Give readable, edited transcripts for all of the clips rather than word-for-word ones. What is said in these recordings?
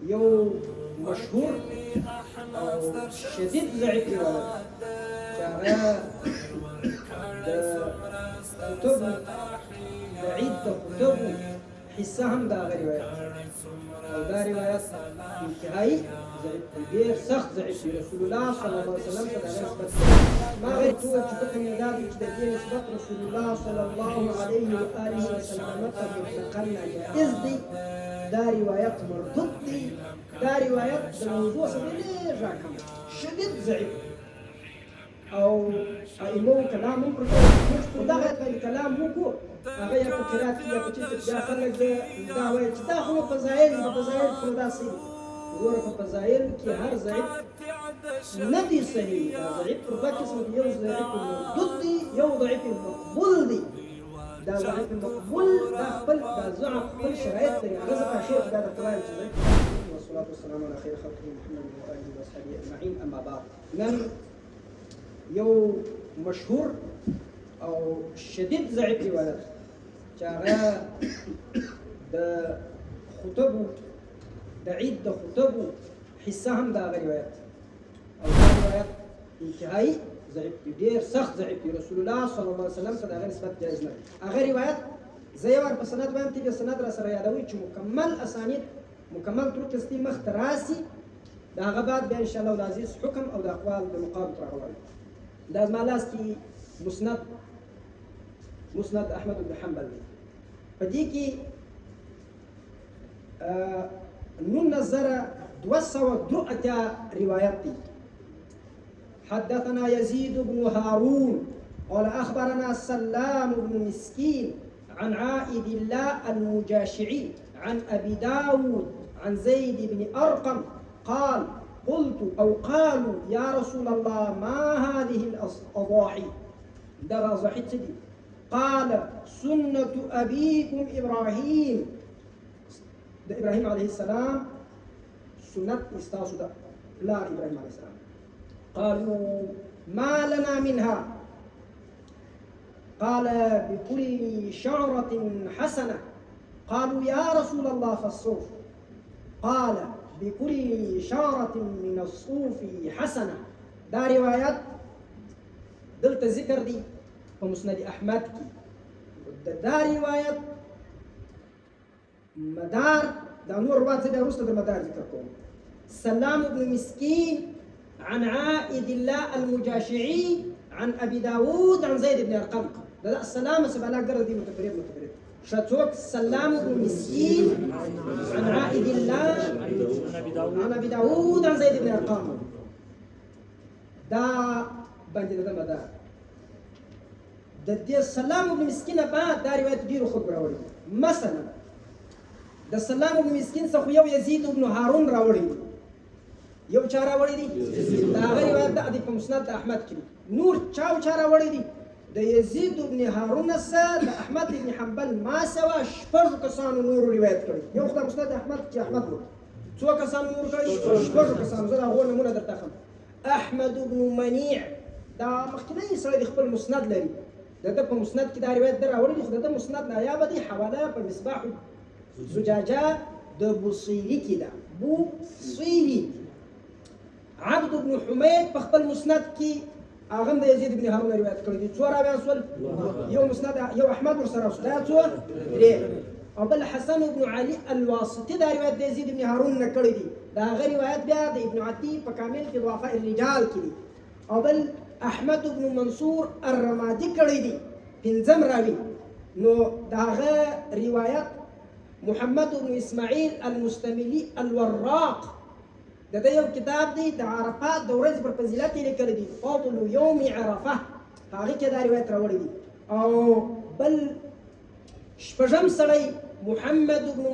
يو مشهور او شديد ضعيف الولد شعراء كتب بعيد كتب حسهم دا روايات او دا روايات انتهائي غير سخت ضعيف رسول الله صلى الله عليه وسلم ما غير توجه حكم ذلك تدين نسبة رسول الله صلى الله عليه وآله وسلم تقلنا جائز دي دا روايات مردود دي دا روايات الموضوع سبيل راكم شديد ضعيف او ايمو كلام ممكن ودا غير كلام مو هغه په قرات کې په چې دا خلک دا وایي چې دا خو په فضایل خو دا سي ورته په فضایل کې هر ضعیف نه دي صحیح دا ضعیف په قسم یو ضعیف مردود دي یو ضعیف مقبول دي دا ضعیف مقبول دا خپل دا ضعف خپل شرایط لري هغه ځکه شیخ دا د قواعد چې والصلاه والسلام على خير خلق محمد واله وصحبه اجمعين اما بعد نن یو مشهور او شدید ضعیف روایت چې هغه د خطبو د عید د خطبو حصه هم دا روایت او دا روایت انتهایی ضعیف دی ډېر سخت ضعیف دی رسول الله صلی الله علیه وسلم ته د هغه نسبت جایز نه دی هغه روایت زه یې ور په سند باندې د سند را سره یادوي چې مکمل اسانید مکمل طرق استی مخ ته راسي د هغه بعد بیا ان شاء الله العزیز حکم او د اقوال د مقابل راغلي دا زما لاس کې مسند احمد بن حنبل دی په دې کې 9202 روایت دي حدثنا يزيد بن هارون قال أخبرنا سلام بن مسكين عن عائد الله المجاشعي عن أبي داود عن زيد بن أرقم قال قلت أو قالوا يا رسول الله ما هذه الأضاحي درى ضحيت قال سنة أبيكم إبراهيم إبراهيم عليه السلام سنة استاسو لا إبراهيم عليه السلام قالوا ما لنا منها قال بكل شعرة حسنة قالوا يا رسول الله فالصوف قال بكل شعرة من الصوف حسنة دا روايات دلت ذكر دي ومسند أحمد دا روايات مدار دا نور روات دا رسل دا مدار ذكركم سلام بن مسكين عن عائد الله المجاشعي عن أبي داود عن زيد بن أرقم دا السلام سبعنا قرر دي متفرد شاتوك سلام بن مسكين عن عائد الله عن أبي داود عن زيد بن أرقم دا بنجي دا مدار دا سلام بن مسكين بعد دا رواية ديرو خبر راولي مثلا دا سلام بن مسكين سخو يو يزيد بن هارون راولي یو چا راوړی دي دا هغه روایت د ادب مسند احمد کې نور چا راوړی دي د یزید بن هارون سره د احمد بن حنبل ما سوا شپږ کسانو نور روایت کړي یو خدای مسند احمد چې احمد وو څو کسانو نور کړي شپږ کسانو زه هغه نمونه درته خم احمد بن منیع دا مخکنی سره د خپل مسند لري دغه په مسند کې دا روایت راوړی دي خو د مسند نایابه دي حواله په مصباح زجاجه د بوصيري کې ده بوصيري عبد بن حميد بخبل مسند كي اغم يزيد بن هارون روايات كردي تصور ابي اصل يوم مسند يوم احمد ورسره لا تصور ابل حسن بن علي الواسطي دا روايات يزيد بن هارون نكردي دا غير روايات بها ابن عتيق بكامل في ضعفاء الرجال كدي ابل احمد بن منصور الرمادي كردي بنزم راوي نو دا روايات محمد بن اسماعيل المستملي الوراق دا یو کتاب دی د عرفات د ورځې پر فضیلت یې لیکلی دي فضل یوم عرفه هغې کې دا روایت راوړی دي او بل شپږم سړی محمد بن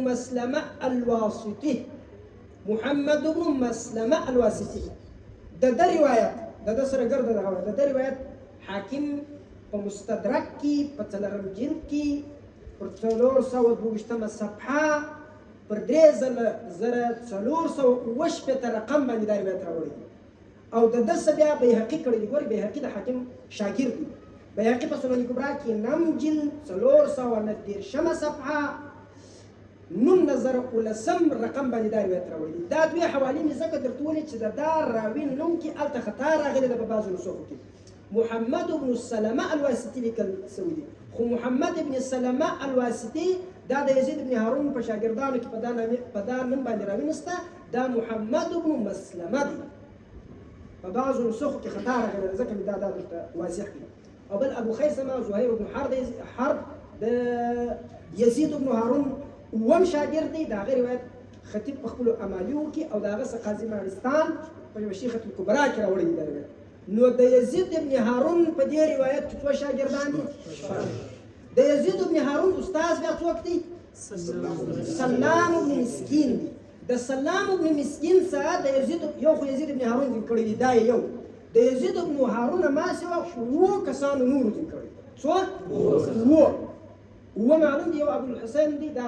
مسلمه الواسطي د ده روایت د ده سره ګرده دغه د ده روایت حاکم په مستدرک کې په څلورم جلد کې پر 422 صفحه پر 3400 رقم باندې دا روایت راوړی او د دسه بیا بیهقي کړی دی ګوري بیهقي د حاکم شاګرد دی بیهقي په سنن کبرا کې نم جلد 419 صفحه نظر ولسم رقم باندې دا روایت راوړي. دا دوی حوالې مې ځکه درته وویلې چې د دا راوي نوم کې هلته خطا راغلی ده په بعضو نسخو کې. محمد بن سلمه الواسطي لیکل سوي دي، خو محمد بن سلمه الواسطي دا د یزید بن هارون په شاګردانو کې په دا نوم باندې راوي نسته، دا محمد بن مسلمه دی. په بعضو نسخو کې خطا راغلی ده، ځکه مې دا درته واضح کړي. او بل ابو خیثمه زهیر بن حرب د یزید بن هارون وم شاګرد دی. د هغه روایت خطیب په خپلو امالیو کې او د هغه څخه قاضي مارستان په مشیخة الکبرا کې راوړی دی دا روایت. نو د یزید بن هارون په دې روایت کې څو شاګردان دي؟ د یزید بن هارون استاد بیا څوک دی؟ سلام بن مسکین دی. د سلام بن مسکین څخه د یزید یو خو یزید بن هارون ذکر کړی دی، دا یو د یزید بن هارون ما سوا 7 کسانو نور ذکر کړی. څو؟ هو معلوم دی، یو ابو الحسین دی، دا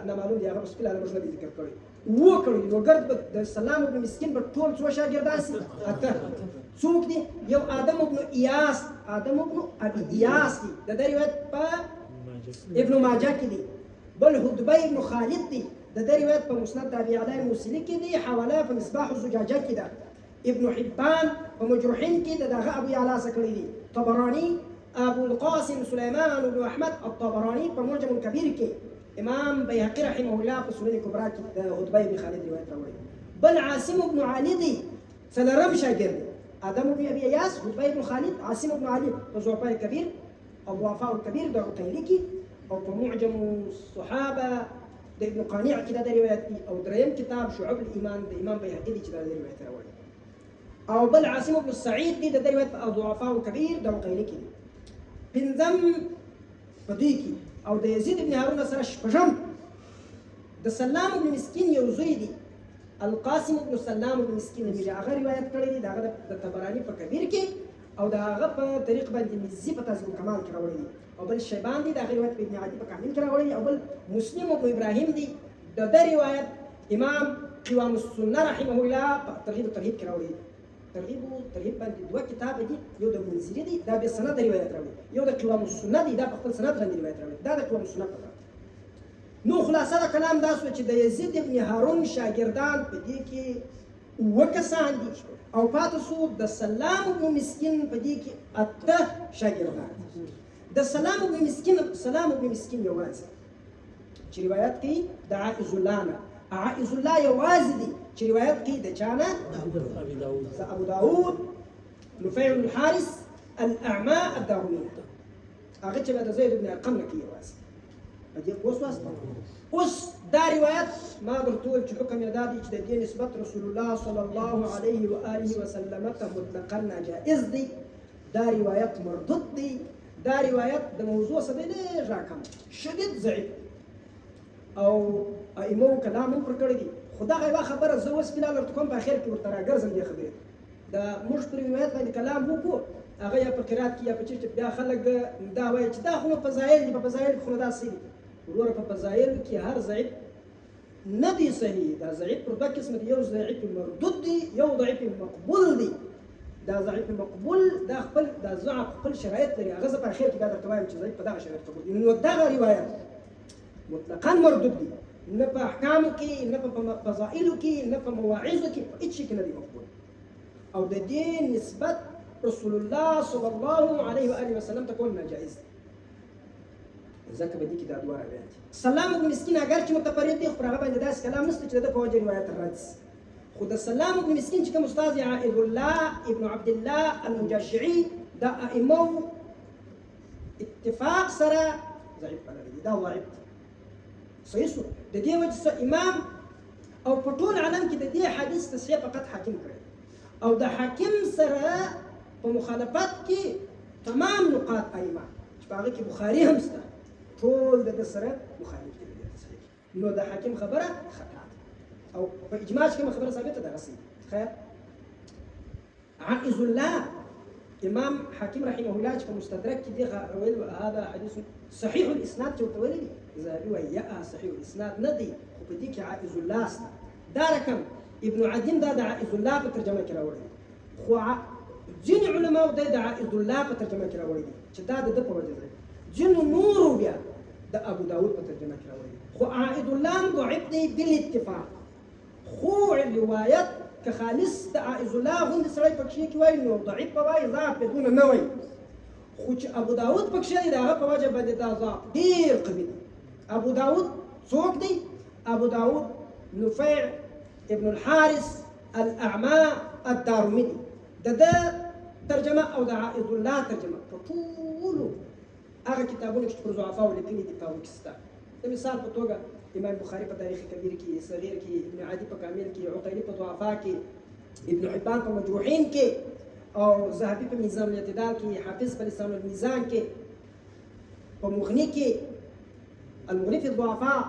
نامعلوم دی، هغه مشکل علامه ذکر کړی. و کړی نو ګرد د سلام بن مسکین په ټول څو شاګردان سي؟ اته. څوک دي؟ یو آدم بن ایاس، آدم بن ابي ایاس دی، د روایت په ابن ماجه کې دی. بل هدبي بن خالد دی، د روایت په مسند ابي علی موصلي کې دی، حواله په مصباح الزجاجه کې ده. ابن حبان په مجروحین کې دغه ابو یعلا څخه کړی دی. طبراني ابو القاسم سليمان بن احمد الطبراني په معجم الكبير کې، امام بيهقي رحمه الله په سنن الكبرى کې د هدبي بن خالد روایت راوړي. بل عاصم بن علي دی، څلورم شاګرد آدم بن ابي اياس، هدبي بن خالد، عاصم بن علي په ضعفاء الكبير او ضعفاء الكبير د عقيلي کې، او په معجم الصحابه د ابن قانع کې د روایت دي، او دریم کتاب شعب الايمان د امام بيهقي دی چې د روایت راوړي. او بل عاصم بن سعيد دی د روایت او ضعفاء الكبير د عقيلي کې. پنځم په دې کې او د یزید بن هارون سره شپږم د سلام بن مسکین یو زوی دی، القاسم بن سلام بن مسکین دی، هغه روایت کړی دی د طبراني په کبیر کې، او د هغه په طریق باندې مزي په تهذیب الکمال کې راوړی دی. او بل شیبان دی، د هغه روایت په ابن عدي په کامل کې راوړی دی. او بل مسلم بن ابراهیم دی، د روایت امام قوام السنه رحمه الله په ترغیب و ترهیب کې راوړی دی. ترغیب و ترهیب باندې دوه کتاب دي، یو د منذري دی، دا به سند روایت راوړي، یو د قوام السنه دی، دا په خپل سند باندې روایت راوړي، دا د قوام السنه په. نو خلاصه د کلام دا سو چې د یزید ابن هارون شاګردان په دې کې 7 کسان دي، او پاتې سو د سلام بن مسکین په دې کې 8 شاګردان. د سلام بن مسکین یوازې چې روایت کوي د عائز الله نه، عائز الله یوازې دی چې روایت کوي د چانه؟ د ابو داود، نفيع بن الحارث، الاعمى الدارمي، هغه چې د زید بن ارقم نه کوي یوازې. په دې اوس دا روایت ما درته وویل چې حکم یې دا دی چې د دې نسبت رسول الله صلی الله علیه و آله وسلم ته مطلقا ناجائز دی. دا روایت مردود دی. دا روایت د موضوع څخه ډېر راکم شدید ضعیف، او ائمو کلام هم پر کړی دي. خو دغه یوه خبره زه اوس فلحال ورته کوم، په اخر کې ورته راګرځم دې خبرې ته. موږ پر روایت باندې کلام وکړو، هغه یا په قرات کې یا په چیرته بیا خلک دا وایي چې دا خو په فضایل دي، په فضایل کې خو دا صحیح دي. وروره په فضایل کې هر ضعیف نه دی صحیح. دا ضعیف پر دوه قسمه دي، یو ضعیف مردود دی، یو ضعیف مقبول دی. دا ضعیف مقبول دا خپل دا ضعف خپل شرایط لري، هغه زه په اخر کې بیا درته وایم چې ضعیف په دغه شرایط قبول دي. نو دغه روایت مطلقا مردود دی، نه په احکامو کې، نه په فضائلو کې، نه په مواعظو کې، په هیڅ شي کې نه دی مقبول. او د دې نسبت رسول الله صلی الله علیه و آله وسلم ته کول ناجایز دی. ځکه به دې کې دا دوه روایت دي. سلام بن مسکین اگر چې متفرد دی، خو پر هغه باندې داسې کلام نشته چې د ده په وجه روایت رد شي. خو د سلام بن مسکین چې کوم استاد یې عائذ الله ابن عبد الله المجاشعي، دا ائمو اتفاق سره ضعیف بللی دي، دا ضعیف دی. صحیح شو. د دې وجه امام او په ټول عالم کې د دې حدیث تصحیح فقط حاکم کړی، او د حاکم سره په مخالفت کې تمام نقاط ائمه چې په هغه کې بخاري هم شته، ټول د ده سره مخالف دي د تصحیح. نو د حاکم خبره خطا ده، او په اجماع کې کومه خبره ثابته ده غسي. خیر، عائذ الله امام حاکم رحمه الله چې په مستدرک کې دغه ویل هذا حدیث صحیح الاسناد چې ورته ویلي ذهبي وایي یا صحیح الاسناد نه دی، خو په دې کې عائذ الله شته. دا رقم ابن عدیم دا د عائذ الله په ترجمه کې راوړی، خو ځینې علماو دا د عائذ الله په ترجمه کې راوړی دي چې دا د ده په وجه دی. ځینو نورو بیا ده أبو داود بترجمة كراوي خو عائد الله ضعيف دي بالاتفاق خو الروايات كخالص ده عائد الله هم سري بكشيك وين ضعيف بواي ضعف بدون نوي خو أبو داود بكشي ده بواجب بدي ده ضعف دير قبيل أبو داود سوق دي أبو داود نفيع ابن الحارث الأعمى الدارمي ده ترجمة أو ده عائد الله ترجمة فطوله هذا كتابون يشتغل ضعفاء واللي بيني دكتور كستا مثال بتوجا إمام البخاري بتاريخ كبير كي صغير كي ابن عدي بكامل كي عقيلي بضعفاء كي ابن حبان بمجروحين كي أو ذهبي بميزان الاعتدال كي حافظ بلسان الميزان كي بمغني كي المغني في الضعفاء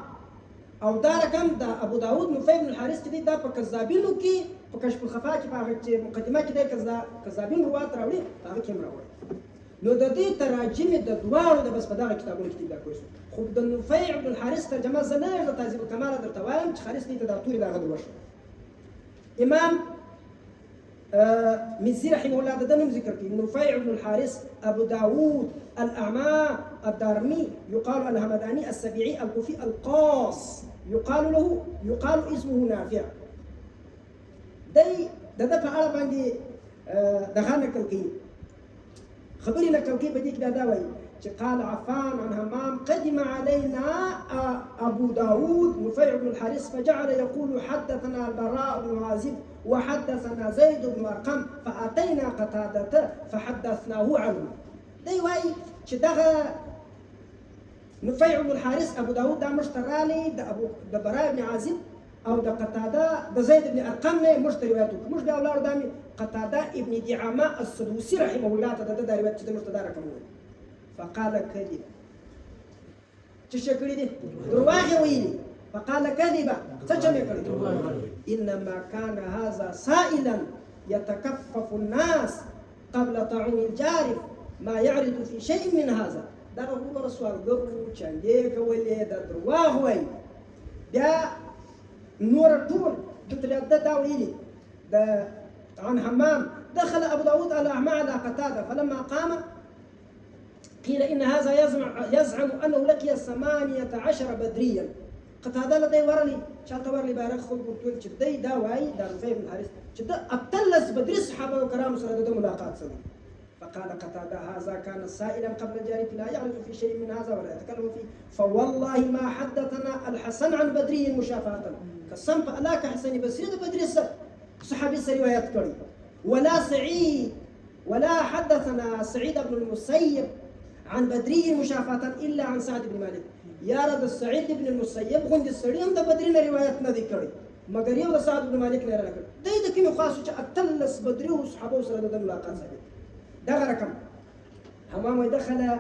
أو دار كم دا أبو داود نفيع بن الحارث كده دا بكذابين كي بكشف الخفاء كي باغي مقدمة كده كذابين رواه راوي باغي كم راوي نو د دې تراجم د دوارو د بس په دغه کتابونو کې دا کوي خو د نفیع بن الحارث ترجمه زنه د تهذیب الکمال درته وایم چې خالص دې د توري دغه دوشه امام مزي رحمه الله ده نم ذكر فيه نفيع بن الحارث أبو داود الأعمى الدارمي يقال الهمداني السبيعي الكوفي القاص يقال اسمه نافع ده فعلا باندي دخلنا كالكي خبرنا كالكي بديك داوي قال عفان عن همام قدم علينا أبو داود نفيع بن الحارث فجعل يقول حدثنا البراء بن عازب وحدثنا زيد بن أرقم فأتينا قتادة فحدثناه عنه دي واي شدغ نفيع بن الحارث أبو داود دا مشترالي دا براء بن عازب أو دا قتادة دا زيد بن أرقم مشتري وياتوك مش دا أولاد دامي قتادة ابن دعامة السدوسي رحمه الله دا روايات دا مشتدارة كمون فقال كذبا تشكري دي درواغي ويلي فقال كذبا تشكري إنما كان هذا سائلا يتكفف الناس قبل طاعون الجارف ما يعرض في شيء من هذا ده هو رسول قرو شانديك ولي ده درواغ وي ده نور الطول قلت له ده ويلي ده عن همام دخل أبو داود الأعمى على قتادة فلما قام قيل إن هذا يزعم أنه لقي 18 بدريا قتادة لدي ورلي شالت ورلي بارك خلق قلت شدي دا واي دا نفيع بن الحارث شد أبتلس بدري الصحابة وكرام سردد ملاقات سنة فقال قتادة هذا كان سائلا قبل الجارف لا يعرف في شيء من هذا ولا يتكلم فيه فوالله ما حدثنا الحسن عن بدري مشافهة كالصنف ألاك حسن بسير بدري صحابي روايات كريم ولا سعيد ولا حدثنا سعيد بن المسيب عن بدري مشافهة إلا عن سعد بن مالك يا رد السعيد بن المسيب غند السريم ده بدري رواياتنا ذكري مگر یو سعد بن مالك نه راکړ دای د کوم خاص چې اتلس بدري او صحابه سره د ملاقات سره دا رقم همام دخل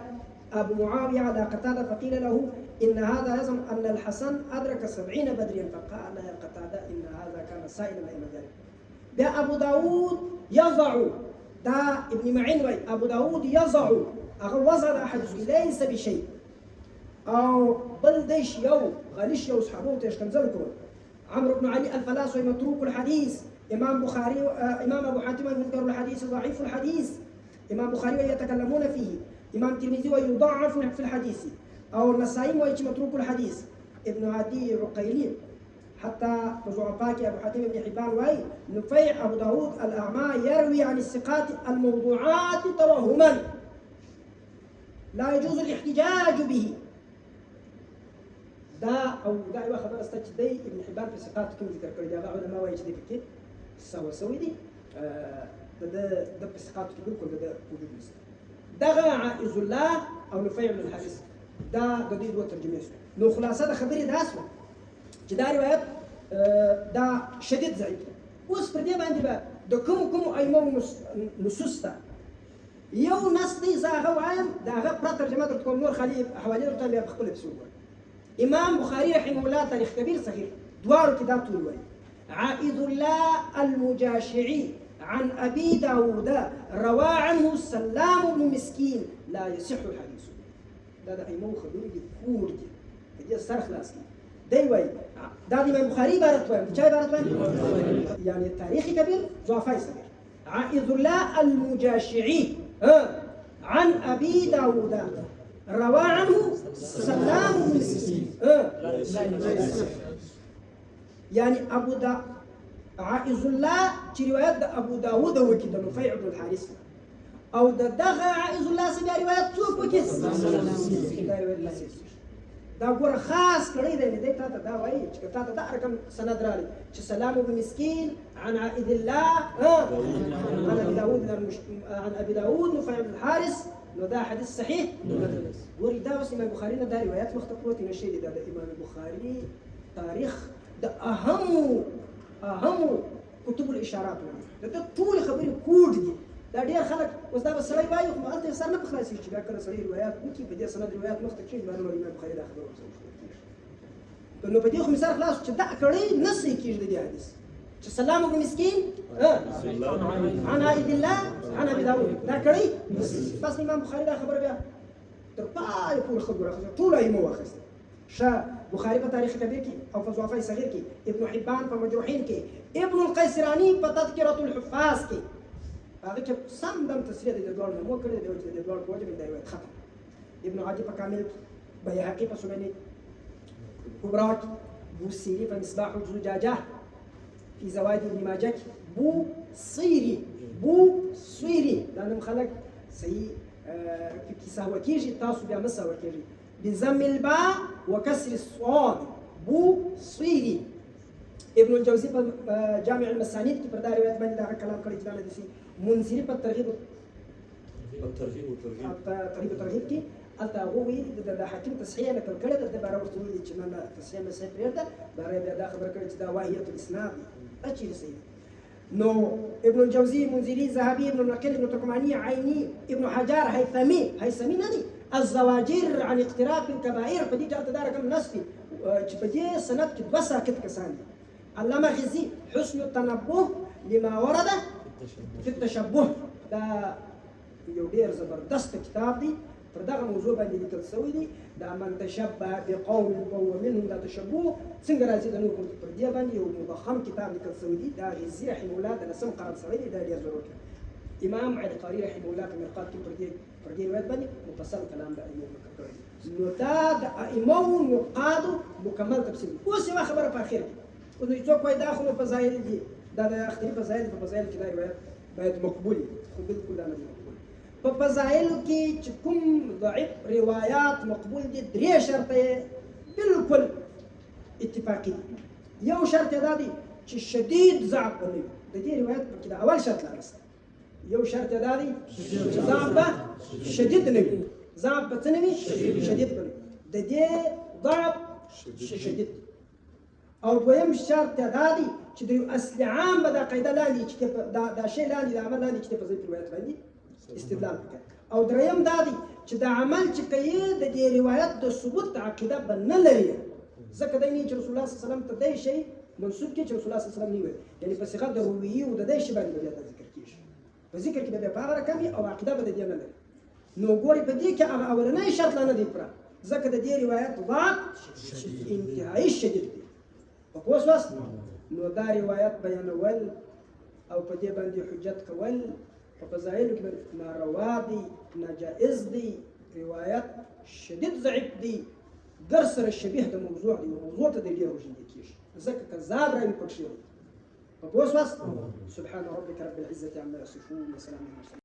ابو معاويه على قتاده فقيل له ان هذا يزعم ان الحسن ادرك 70 بدريا فقال يا قتاده ان هذا كان سائلا ايام ذلك ده ابو داود يضع دا ابن معين وي ابو داود يضع وضع احد ليس بشيء او بل ديش يو غاليش يو صحابه تشكنزلكم عمرو بن علي الفلاسفي متروك الحديث امام بخاري امام ابو حاتم منكر الحديث ضعيف الحديث امام بخاري يتكلمون فيه امام ترمذي ويضعف في الحديث او النسائي متروك الحديث ابن عدي عقيلي حتى ضعفاء ابو حاتم بن حبان واي نفيع ابو داود الاعمى يروي عن الثقات الموضوعات توهما لا يجوز الاحتجاج به دا او دا یو خبر است چې دی ابن حبان په ثقات کې ذکر کړی دی هغه علماء وایي چې دی پکې سوي دي د په ثقات کې بالکل د وجود نشته دغه عائز الله او نفيع بن الحارث دا د دې دوه ترجمې سو نو خلاصه د خبرې دا سو چې دا روایت دا شدید ضعیف اوس پر دې باندې به د کوم ائمه نصوص ته یو نص دی زه هغه وایم د هغه پوره ترجمه درته کوم نور خالي حوالې درته بیا په خپل پسې وګورئ امام بخاري رحمه الله تاريخ كبير صغير دوار كتاب طول عائذ الله المجاشعي عن ابي داود روى عنه سلام بن مسكين لا يصح الحديث ده اي مو خبري كور دي صار خلاص دي واي ده امام بخاري عبارت وين جاي عبارت وين يعني تاريخ كبير ضعفاء صغير عائذ الله المجاشعي عن ابي داود روى عنه سلام بن مسكين يعني ابو دا عائز الله چې روایت د ابو داود وکي د نفيع بن الحارث او د دغه عائز الله سره روایت څوک وکي دا ګور خاص کړی دی دې ته دا وایي چې ته ته دا رقم سند رالی چې سلام بن مسكين عن عائذ الله عن ابي داود نفيع بن الحارث نو دا حدیث صحیح ګوري دا اوس امام بخاري نه دا روایت مخته پروت نشي دا د امام بخاري تاریخ د اهم کتب الاشارات دا ټول خبرې کوډ دي دا ډېر خلک اوس دا به سړی وایي خو هلته سر نه په خلاصېږي چې بیا کله سړی روایات وکړي په دې سند روایات مخته کښېږي بیا نو امام بخاري دا خبره ورسره نو په دې خو مثال خلاص چې دا کړی نه صحیح کېږي د دې حدیث چې سلام بن مسكين عن عائذ الله عن ابي داود دا کړی بس امام بخاري دا خبره بیا تر پای پورې خبره راخسته ټول یې مو واخیسته بخاري په تاریخ کبیر کې او په ضعفاء صغیر کې ابن حبان په مجروحین کې ابن القيسراني په تذکرة الحفاظ کې هغه کې سم دم تصریح د دوړ نو کړی دی چې د دوړ په وجه باندې روایت ختم ابن عاجب په کامل بيهقي په سنن کبرى بوسيري په مصباح الزجاجه في زوائد ابن ماجه بوصيري دا نوم خلک صحیح کې سهو کېږي تاسو بیا مسهو کېږي بضم الباء وكسر الصاد بوصيري ابن الجوزي په جامع المسانید کې پر دا روایت باندې دا کلام کړی چې دا حدیث منذری په ترغیب کې البته هغه ویلي د حاکم تصحیح نقل کړی د باره ورته ویلي چې نه تصحیح نه صحیح پرېږده باره بیا دا خبره کړې چې دا واهیة الاسناد دا چیرې صحیح نو ابن الجوزي منذري ذهبي ابن النقيل ابن ترکماني عيني ابن حجر هيثمي نه دي الزواجر عن اقتراب الكبائر په دې ټاته دا رقم نسبي چې په دې سند کې دوه ساکت کسان دي علامه غزي حسن التنبه لما ورد في التشبه دا یو ډیر زبردست کتاب دی پر دغه موضوع باندې لیکل شوی دی دا من تشبه بقوم وهو منهم لا تشبه څنګه راځي د نور پر دې باندې یو مضخم کتاب لیکل شوی دی دا غزي رحمه الله د نسم قرار شوی دی دا ډیر ضرورت امام علي قاري رحمه الله په مرقات کې پر دې روایت باندې مفصل کلام د ایوب کړی نو دا د ائمه نقاد مکمل تفصیل اوس یو خبره په اخر کې اوس څوک وایي دا خو په ظاهر دي دا د اختری په ظاهر کې دا روایت باید مقبول خو بالکل دا نه مقبول په فضایل کې چې کوم ضعیف روایات مقبول دي درې شرط بالکل اتفاقی یو شرط دا دی چې شدید ضعف ونوي د دې روایت په کې دا اول شرط لرسته یو شرط دا دی چې ضعف شدید نه وي ضعف به څه نه وي شدید به د دې ضعف شدید او دویم شرط دا دی چې د اصل عام به دا قاعده لاندې چې دا شی لاندې د عمل لاندې چې په ضعیف روایت باندې استدلال وکړي او دریم دا دی چې د عمل چې کوي د دې روایت د ثبوت عقیده به نه لري ځکه دی نه چې رسول الله صلی الله علیه وسلم ته دی شی منسوب کې چې رسول الله صلی الله علیه وسلم نه وي یعنی په صيغه د رویه او د دې شی باندې بیا ذکر کیږي په ذکر کې به په هغه رقم او عقیده به د دې نه لري نو ګوري په دې کې هغه اولنۍ شرط نه دی پر ځکه د دې روایت ضعف انتهایی شدید دی په اوس نو دا روایت بیانول او په دې باندې حجت کول په فضایلو کې ناروا دي ناجائز دي روایت شدید ضعیف دي در سره شبیه د موضوع دی موضوع ته ډېر وژندل کېږي ځکه کذاب راوي پکښې په اوس سبحان ربك رب العزة عما يصفون وسلام على المرسلين